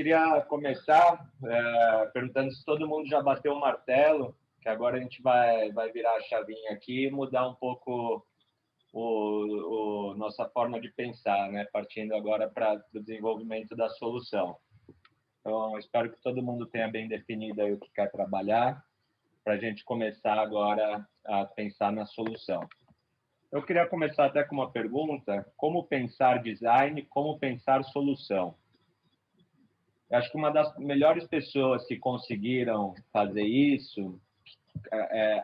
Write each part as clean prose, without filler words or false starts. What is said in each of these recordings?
queria começar perguntando se todo mundo já bateu o martelo, que agora a gente vai virar a chavinha aqui e mudar um pouco nossa forma de pensar, né? Partindo agora para o desenvolvimento da solução. Então, espero que todo mundo tenha bem definido aí o que quer trabalhar, para a gente começar agora a pensar na solução. Eu queria começar até com uma pergunta: como pensar design, como pensar solução? Eu acho que uma das melhores pessoas que conseguiram fazer isso,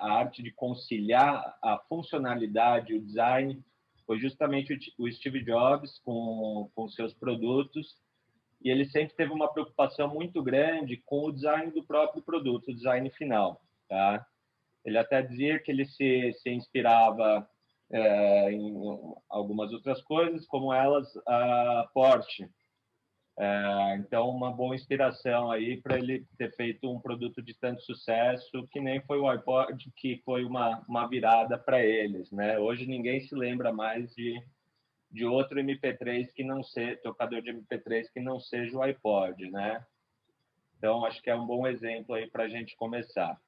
a arte de conciliar a funcionalidade e o design, foi justamente o Steve Jobs com seus produtos, e ele sempre teve uma preocupação muito grande com o design do próprio produto, o design final. Tá? Ele até dizia que ele se inspirava em algumas outras coisas, como elas a Porsche. Então, uma boa inspiração aí para ele ter feito um produto de tanto sucesso, que nem foi o iPod, que foi uma virada para eles, né? Hoje ninguém se lembra mais de outro MP3 que não seja, tocador de MP3 que não seja o iPod, né? Então, acho que é um bom exemplo aí para a gente começar.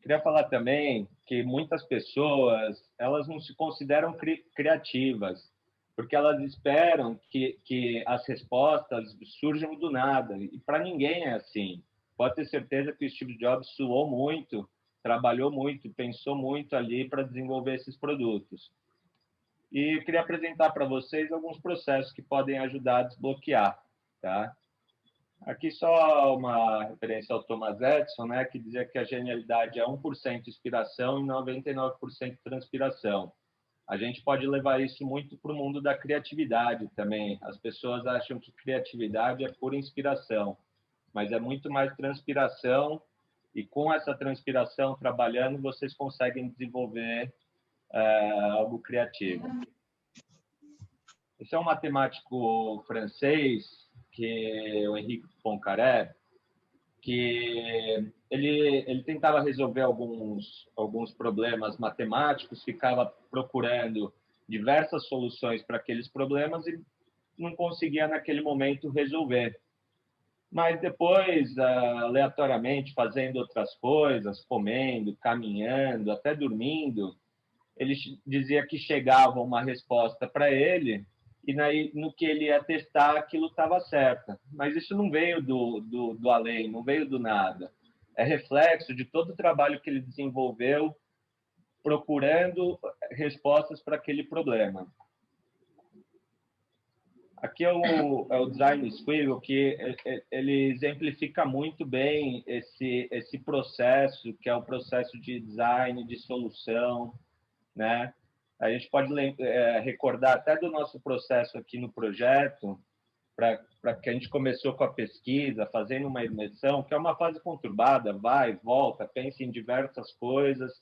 Queria falar também que muitas pessoas, elas não se consideram criativas, porque elas esperam que as respostas surjam do nada. E para ninguém é assim. Pode ter certeza que o Steve Jobs suou muito, trabalhou muito, pensou muito ali para desenvolver esses produtos. E eu queria apresentar para vocês alguns processos que podem ajudar a desbloquear. Tá? Aqui só uma referência ao Thomas Edison, né, que dizia que a genialidade é 1% inspiração e 99% transpiração. A gente pode levar isso muito para o mundo da criatividade também. As pessoas acham que criatividade é pura inspiração, mas é muito mais transpiração, e com essa transpiração, trabalhando, vocês conseguem desenvolver algo criativo. Esse é um matemático francês, que é o Henri Poincaré, que ele tentava resolver alguns problemas matemáticos, ficava procurando diversas soluções para aqueles problemas e não conseguia, naquele momento, resolver. Mas depois, aleatoriamente, fazendo outras coisas, comendo, caminhando, até dormindo, ele dizia que chegava uma resposta para ele, e no que ele ia testar, aquilo estava certo. Mas isso não veio do além, não veio do nada. É reflexo de todo o trabalho que ele desenvolveu procurando respostas para aquele problema. Aqui é o Design Squirrel, que ele exemplifica muito bem esse processo, que é o processo de design, de solução, né? A gente pode recordar até do nosso processo aqui no projeto, para que a gente começou com a pesquisa, fazendo uma imersão, que é uma fase conturbada, vai, volta, pensa em diversas coisas,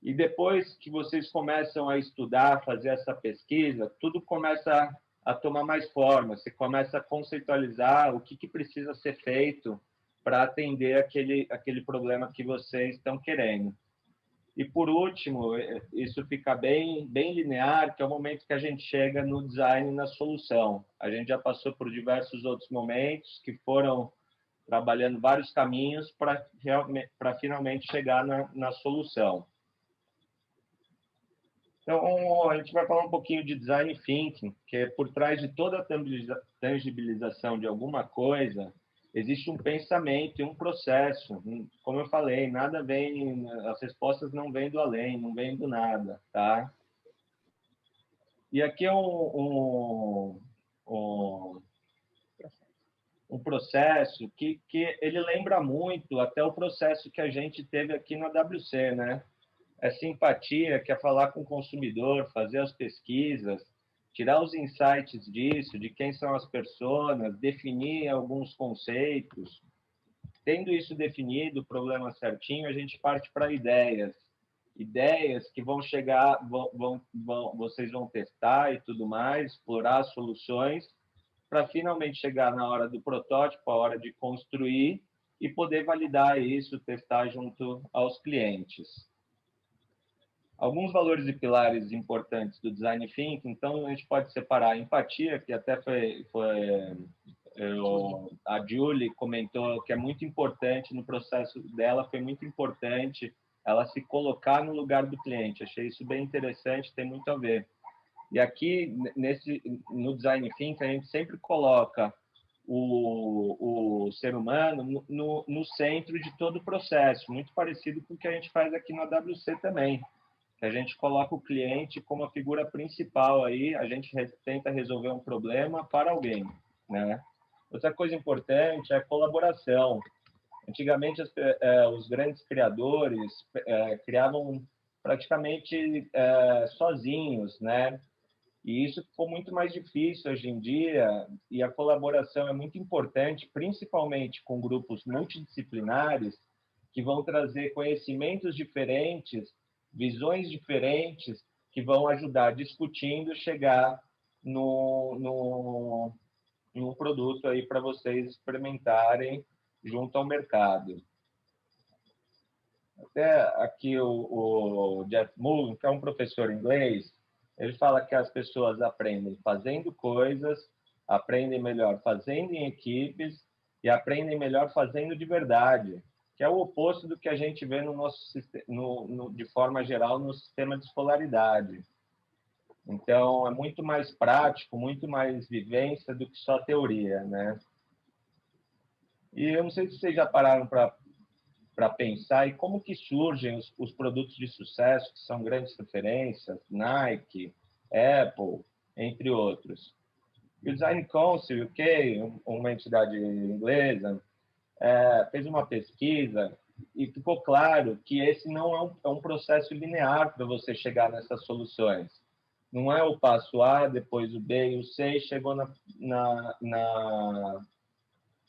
e depois que vocês começam a estudar, fazer essa pesquisa, tudo começa a tomar mais forma, você começa a conceitualizar o que precisa ser feito para atender aquele problema que vocês estão querendo. E, por último, isso fica bem linear, que é o momento que a gente chega no design, na solução. A gente já passou por diversos outros momentos que foram trabalhando vários caminhos para finalmente chegar na solução. Então, a gente vai falar um pouquinho de design thinking, que é por trás de toda a tangibilização de alguma coisa, existe um pensamento e um processo. Como eu falei, nada vem, as respostas não vêm do além, não vêm do nada, tá? E aqui é um processo que ele lembra muito até o processo que a gente teve aqui na WC, né? É simpatia, que é falar com o consumidor, fazer as pesquisas, tirar os insights disso, de quem são as pessoas, definir alguns conceitos. Tendo isso definido, o problema certinho, a gente parte para ideias. Ideias que vão chegar, vocês vão testar e tudo mais, explorar soluções, para finalmente chegar na hora do protótipo, a hora de construir, e poder validar isso, testar junto aos clientes. Alguns valores e pilares importantes do Design Thinking, então a gente pode separar a empatia, que até foi A Julie comentou que é muito importante no processo dela, foi muito importante ela se colocar no lugar do cliente. Achei isso bem interessante, tem muito a ver. E aqui, no Design Thinking, a gente sempre coloca o ser humano no centro de todo o processo, muito parecido com o que a gente faz aqui no AWC também, que a gente coloca o cliente como a figura principal aí, a gente tenta resolver um problema para alguém, né? Outra coisa importante é a colaboração. Antigamente, os grandes criadores criavam praticamente sozinhos, né? E isso ficou muito mais difícil hoje em dia, e a colaboração é muito importante, principalmente com grupos multidisciplinares, que vão trazer conhecimentos diferentes, visões diferentes, que vão ajudar discutindo, chegar no produto aí para vocês experimentarem junto ao mercado. Até aqui o Jeff Mullen, que é um professor inglês, ele fala que as pessoas aprendem fazendo coisas, aprendem melhor fazendo em equipes e aprendem melhor fazendo de verdade, que é o oposto do que a gente vê no nosso de forma geral no sistema de escolaridade. Então, é muito mais prático, muito mais vivência do que só teoria, né? E eu não sei se vocês já pararam para pensar e como que surgem os produtos de sucesso, que são grandes referências, Nike, Apple, entre outros. E o Design Council UK, uma entidade inglesa, fez uma pesquisa e ficou claro que esse não é um processo linear para você chegar nessas soluções. Não é o passo A, depois o B e o C e chegou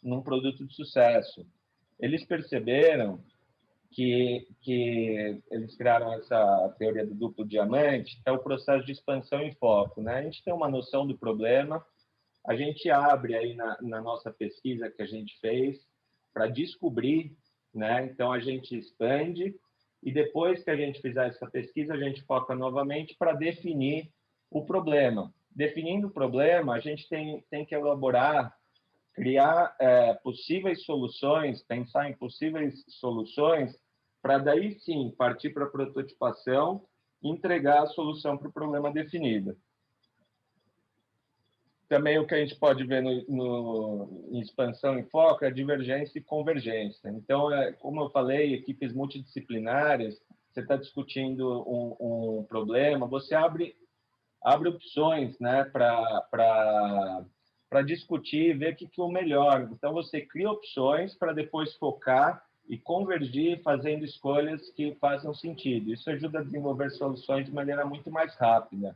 num produto de sucesso. Eles perceberam que eles criaram essa teoria do duplo diamante, que é o processo de expansão em foco, né? A gente tem uma noção do problema, a gente abre aí na nossa pesquisa que a gente fez para descobrir, né? Então, a gente expande e depois que a gente fizer essa pesquisa, a gente foca novamente para definir o problema. Definindo o problema, a gente tem que elaborar, criar possíveis soluções, pensar em possíveis soluções, para daí sim partir para a prototipação e entregar a solução para o problema definido. Também o que a gente pode ver em expansão em foco é divergência e convergência. Então, como eu falei, equipes multidisciplinares, você está discutindo um problema, você abre opções, né, para discutir e ver o que é o melhor. Então, você cria opções para depois focar e convergir fazendo escolhas que façam sentido. Isso ajuda a desenvolver soluções de maneira muito mais rápida.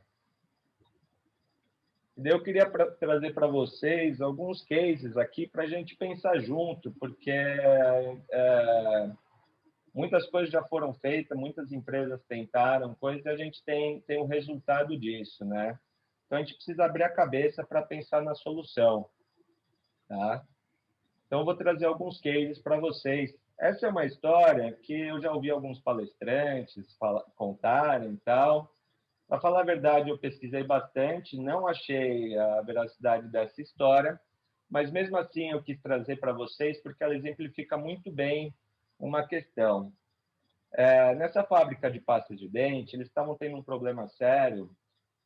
Eu queria trazer para vocês alguns cases aqui para a gente pensar junto, porque muitas coisas já foram feitas, muitas empresas tentaram coisas e a gente tem um resultado disso, né? Então, a gente precisa abrir a cabeça para pensar na solução, tá? Então, eu vou trazer alguns cases para vocês. Essa é uma história que eu já ouvi alguns palestrantes contarem e tal. Para falar a verdade, eu pesquisei bastante, não achei a veracidade dessa história, mas mesmo assim eu quis trazer para vocês porque ela exemplifica muito bem uma questão. Nessa fábrica de pasta de dente, eles estavam tendo um problema sério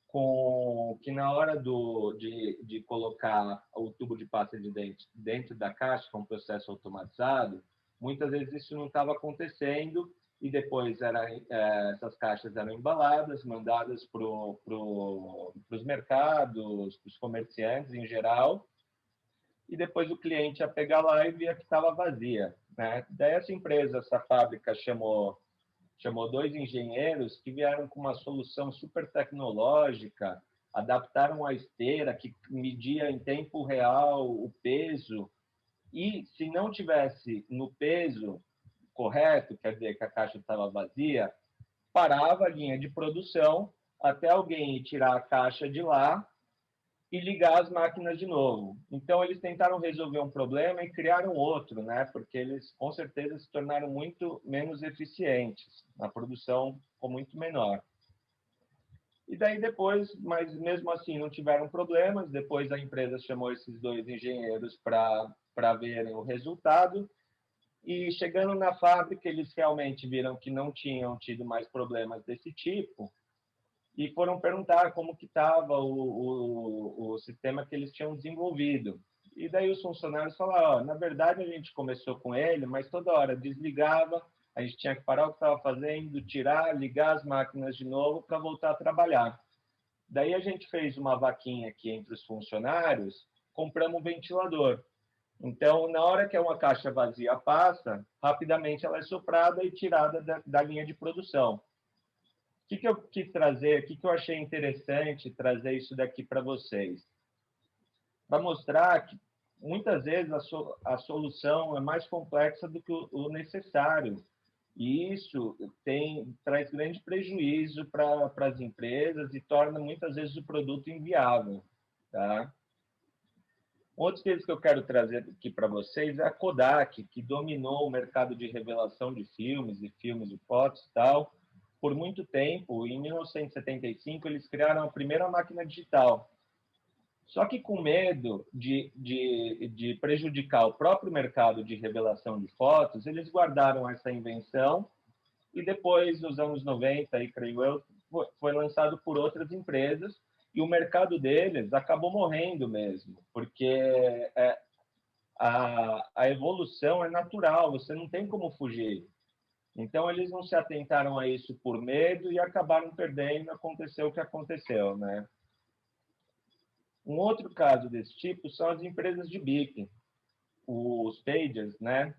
com que na hora de colocar o tubo de pasta de dente dentro da caixa, com um processo automatizado, muitas vezes isso não estava acontecendo e depois essas caixas eram embaladas, mandadas para os mercados, para os comerciantes em geral, e depois o cliente ia pegar lá e via que estava vazia, né? Daí essa empresa, essa fábrica chamou dois engenheiros que vieram com uma solução super tecnológica, adaptaram a esteira que media em tempo real o peso e se não tivesse no peso correto, quer dizer que a caixa estava vazia, parava a linha de produção até alguém ir tirar a caixa de lá e ligar as máquinas de novo. Então, eles tentaram resolver um problema e criaram outro, né? Porque eles, com certeza, se tornaram muito menos eficientes. A produção ficou muito menor. E daí depois, mas mesmo assim não tiveram problemas, depois a empresa chamou esses dois engenheiros para verem o resultado, e chegando na fábrica, eles realmente viram que não tinham tido mais problemas desse tipo, e foram perguntar como que estava o sistema que eles tinham desenvolvido. E daí os funcionários falaram, na verdade a gente começou com ele, mas toda hora desligava, a gente tinha que parar o que estava fazendo, tirar, ligar as máquinas de novo para voltar a trabalhar. Daí a gente fez uma vaquinha aqui entre os funcionários, compramos um ventilador. Então, na hora que uma caixa vazia passa, rapidamente ela é soprada e tirada da linha de produção. O que eu quis trazer, o que eu achei interessante trazer isso daqui para vocês? Para mostrar que muitas vezes a solução é mais complexa do que o necessário. E isso traz grande prejuízo para as empresas e torna muitas vezes o produto inviável. Tá? Outros deles que eu quero trazer aqui para vocês é a Kodak, que dominou o mercado de revelação de filmes e fotos e tal por muito tempo. Em 1975, eles criaram a primeira máquina digital. Só que com medo de prejudicar o próprio mercado de revelação de fotos, eles guardaram essa invenção e depois, nos anos 90, aí, creio eu, foi lançado por outras empresas e o mercado deles acabou morrendo mesmo, porque a evolução é natural, você não tem como fugir. Então, eles não se atentaram a isso por medo e acabaram perdendo, aconteceu o que aconteceu, né? Um outro caso desse tipo são as empresas de BIC, os pagers, né?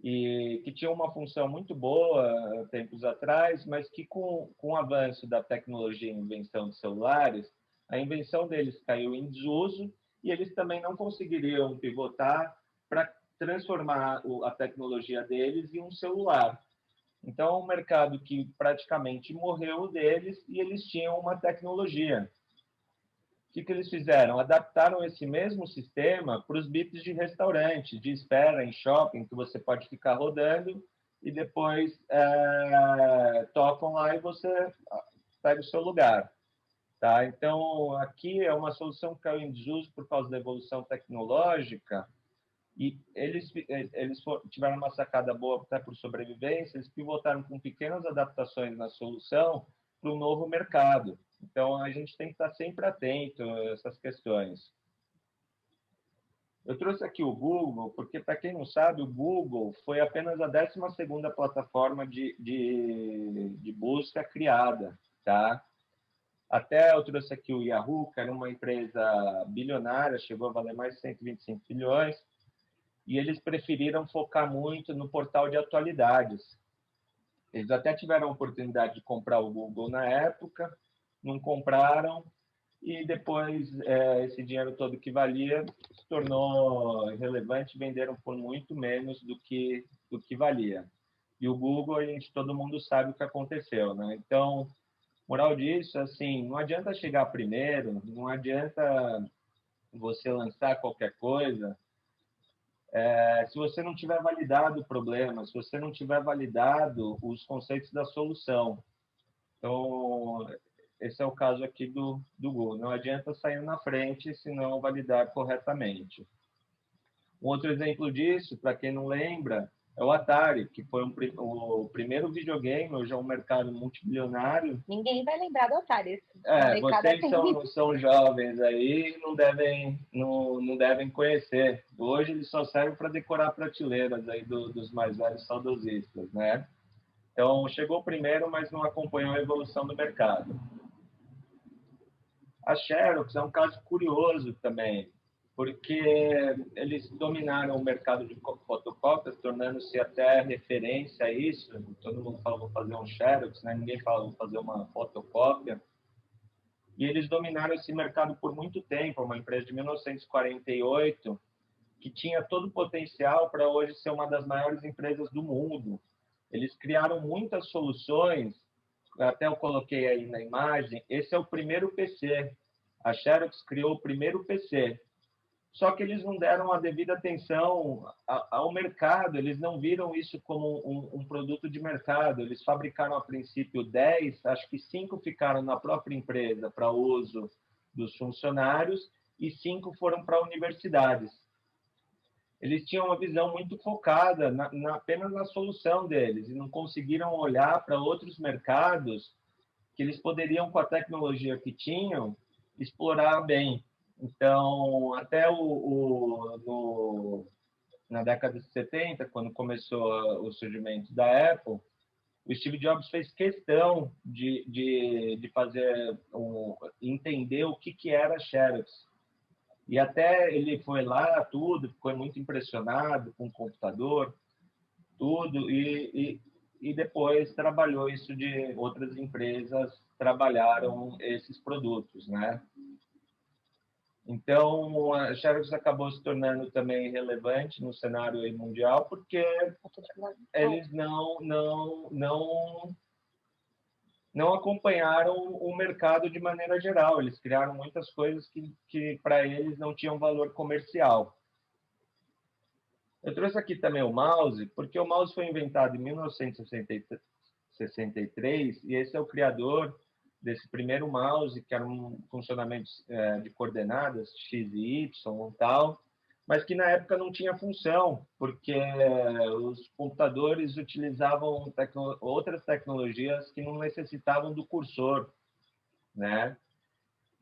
E que tinham uma função muito boa tempos atrás, mas que com o avanço da tecnologia e invenção de celulares, a invenção deles caiu em desuso e eles também não conseguiriam pivotar para transformar a tecnologia deles em um celular. Então, é um mercado que praticamente morreu deles e eles tinham uma tecnologia. O que eles fizeram? Adaptaram esse mesmo sistema para os bips de restaurante, de espera em shopping, que você pode ficar rodando e depois tocam lá e você pega o seu lugar. Tá? Então, aqui é uma solução que caiu em desuso por causa da evolução tecnológica e eles tiveram uma sacada boa até por sobrevivência, eles pivotaram com pequenas adaptações na solução para um novo mercado. Então, a gente tem que estar sempre atento a essas questões. Eu trouxe aqui o Google, porque, para quem não sabe, o Google foi apenas a 12ª plataforma de busca criada. Tá? Até eu trouxe aqui o Yahoo, que era uma empresa bilionária, chegou a valer mais de 125 bilhões, e eles preferiram focar muito no portal de atualidades. Eles até tiveram a oportunidade de comprar o Google na época, não compraram, e depois esse dinheiro todo que valia se tornou irrelevante, venderam por muito menos do que valia. E o Google, todo mundo sabe o que aconteceu, né? Então, moral disso, assim, não adianta chegar primeiro, não adianta você lançar qualquer coisa, se você não tiver validado o problema, se você não tiver validado os conceitos da solução. Então, esse é o caso aqui do Google. Não adianta sair na frente se não validar corretamente. Um outro exemplo disso, para quem não lembra, é o Atari, que foi o primeiro videogame, hoje é um mercado multibilionário. Ninguém vai lembrar do Atari. Vocês são jovens aí e não devem conhecer. Hoje ele só serve para decorar prateleiras aí dos mais velhos saudosistas, né? Então, chegou primeiro, mas não acompanhou a evolução do mercado. A Xerox é um caso curioso também, porque eles dominaram o mercado de fotocópias, tornando-se até referência a isso. Todo mundo fala, vou fazer um Xerox, né? Ninguém fala, vou fazer uma fotocópia. E eles dominaram esse mercado por muito tempo. Uma empresa de 1948 que tinha todo o potencial para hoje ser uma das maiores empresas do mundo. Eles criaram muitas soluções, até eu coloquei aí na imagem, esse é o primeiro PC. A Xerox criou o primeiro PC. Só que eles não deram a devida atenção ao mercado, eles não viram isso como um produto de mercado. Eles fabricaram, a princípio, 10, acho que 5 ficaram na própria empresa para uso dos funcionários e 5 foram para universidades. Eles tinham uma visão muito focada apenas na solução deles e não conseguiram olhar para outros mercados que eles poderiam, com a tecnologia que tinham, explorar bem. Então, até na década de 70, quando começou o surgimento da Apple, o Steve Jobs fez questão de fazer entender o que era a Xerox. E até ele foi lá, tudo, ficou muito impressionado com o computador, tudo, e depois trabalhou isso de outras empresas, trabalharam esses produtos, né? Então, a Xerox acabou se tornando também relevante no cenário mundial, porque eles não acompanharam o mercado de maneira geral. Eles criaram muitas coisas que para eles não tinham valor comercial. Eu trouxe aqui também o mouse, porque o mouse foi inventado em 1963 e esse é o criador desse primeiro mouse, que era um funcionamento de coordenadas, X e Y e tal, mas que na época não tinha função, porque os computadores utilizavam outras tecnologias que não necessitavam do cursor, né?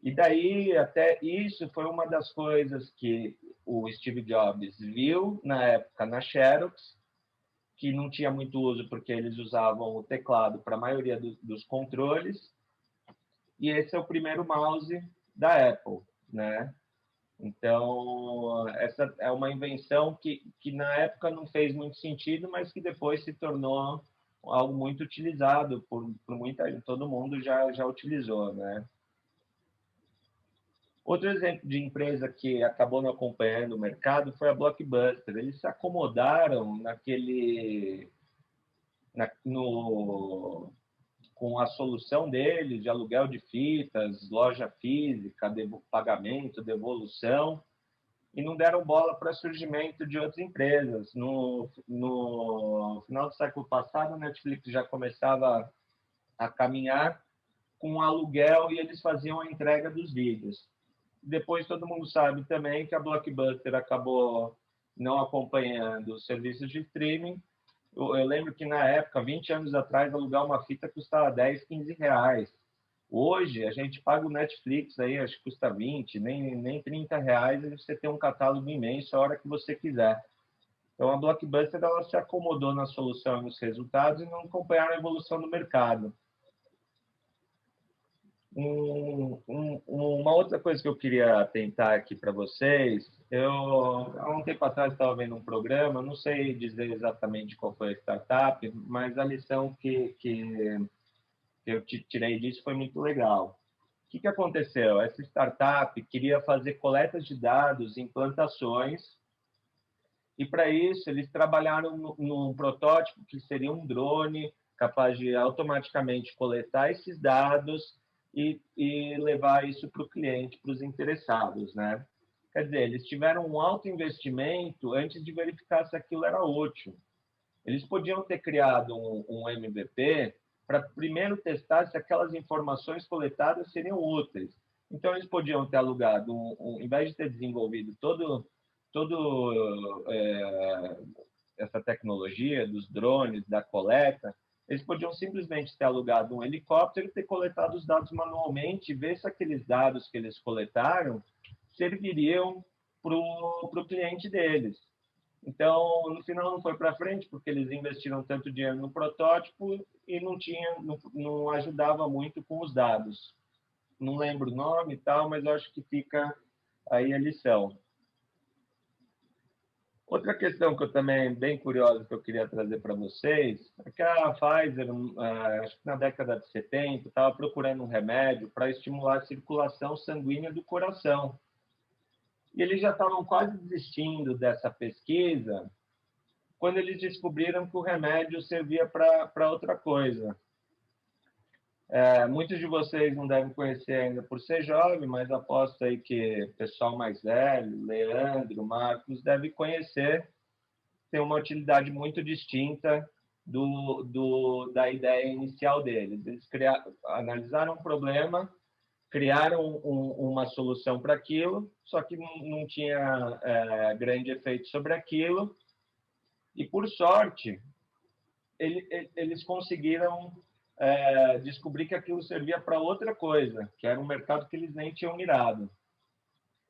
E daí, até isso foi uma das coisas que o Steve Jobs viu na época na Xerox, que não tinha muito uso porque eles usavam o teclado para a maioria dos controles, e esse é o primeiro mouse da Apple, né? Então, essa é uma invenção que na época não fez muito sentido, mas que depois se tornou algo muito utilizado por muita gente, todo mundo já utilizou, né? Outro exemplo de empresa que acabou não acompanhando o mercado foi a Blockbuster. Eles se acomodaram com a solução deles de aluguel de fitas, loja física, pagamento, devolução, e não deram bola para o surgimento de outras empresas. No final do século passado, a Netflix já começava a caminhar com o aluguel e eles faziam a entrega dos vídeos. Depois, todo mundo sabe também que a Blockbuster acabou não acompanhando os serviços de streaming. Eu lembro que, na época, 20 anos atrás, alugar uma fita custava 10, 15 reais. Hoje, a gente paga o Netflix, aí, acho que custa 20, nem 30 reais, e você tem um catálogo imenso a hora que você quiser. Então, a Blockbuster ela se acomodou na solução e nos resultados e não acompanharam a evolução do mercado. Uma outra coisa que eu queria atentar aqui para vocês, há um tempo atrás estava vendo um programa, não sei dizer exatamente qual foi a startup, mas a lição que eu tirei disso foi muito legal. O que aconteceu? Essa startup queria fazer coletas de dados em plantações e, para isso, eles trabalharam num protótipo que seria um drone capaz de automaticamente coletar esses dados e levar isso para o cliente, para os interessados, né? Quer dizer, eles tiveram um alto investimento antes de verificar se aquilo era útil. Eles podiam ter criado um MVP para primeiro testar se aquelas informações coletadas seriam úteis. Então, eles podiam ter alugado, em vez de ter desenvolvido essa tecnologia dos drones, da coleta, eles podiam simplesmente ter alugado um helicóptero e ter coletado os dados manualmente e ver se aqueles dados que eles coletaram serviriam para o cliente deles. Então, no final não foi para frente, porque eles investiram tanto dinheiro no protótipo e não ajudava muito com os dados. Não lembro o nome e tal, mas eu acho que fica aí a lição. Outra questão que eu também bem curiosa que eu queria trazer para vocês é que a Pfizer, acho que na década de 70, estava procurando um remédio para estimular a circulação sanguínea do coração. E eles já estavam quase desistindo dessa pesquisa quando eles descobriram que o remédio servia para outra coisa. Muitos de vocês não devem conhecer ainda por ser jovem, mas aposto aí que o pessoal mais velho, Leandro, Marcos, deve conhecer, tem uma utilidade muito distinta da ideia inicial deles. Eles analisaram um problema, criaram uma solução para aquilo, só que não tinha grande efeito sobre aquilo, e por sorte, eles conseguiram descobrir que aquilo servia para outra coisa, que era um mercado que eles nem tinham mirado.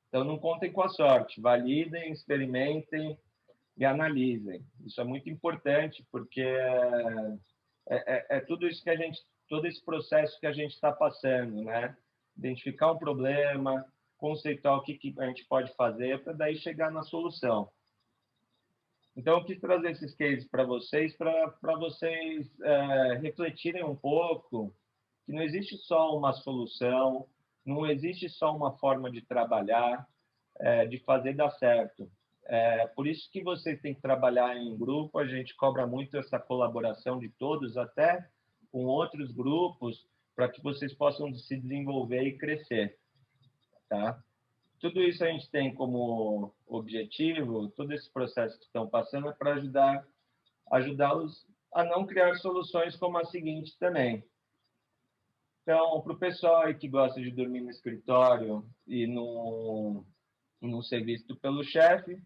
Então, não contem com a sorte, validem, experimentem e analisem. Isso é muito importante, porque tudo isso que a gente, todo esse processo que a gente está passando, né? Identificar um problema, conceituar o que a gente pode fazer para daí chegar na solução. Então, eu quis trazer esses cases para vocês refletirem um pouco que não existe só uma solução, não existe só uma forma de trabalhar, de fazer dar certo. Por isso que vocês têm que trabalhar em grupo, a gente cobra muito essa colaboração de todos, até com outros grupos, para que vocês possam se desenvolver e crescer. Tá? Tudo isso a gente tem como objetivo, todo esse processo que estão passando é para ajudá-los a não criar soluções como a seguinte também. Então, para o pessoal aí que gosta de dormir no escritório e não ser visto pelo chefe,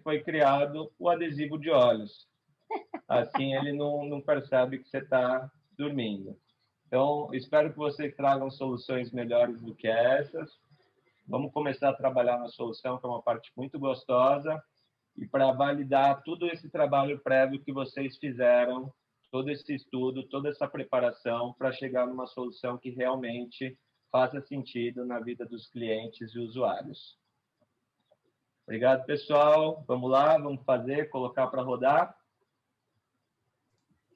foi criado o adesivo de olhos. Assim ele não percebe que você está dormindo. Então, espero que vocês tragam soluções melhores do que essas. Vamos começar a trabalhar na solução, que é uma parte muito gostosa, e para validar todo esse trabalho prévio que vocês fizeram, todo esse estudo, toda essa preparação para chegar numa solução que realmente faça sentido na vida dos clientes e usuários. Obrigado, pessoal. Vamos lá, vamos fazer, colocar para rodar.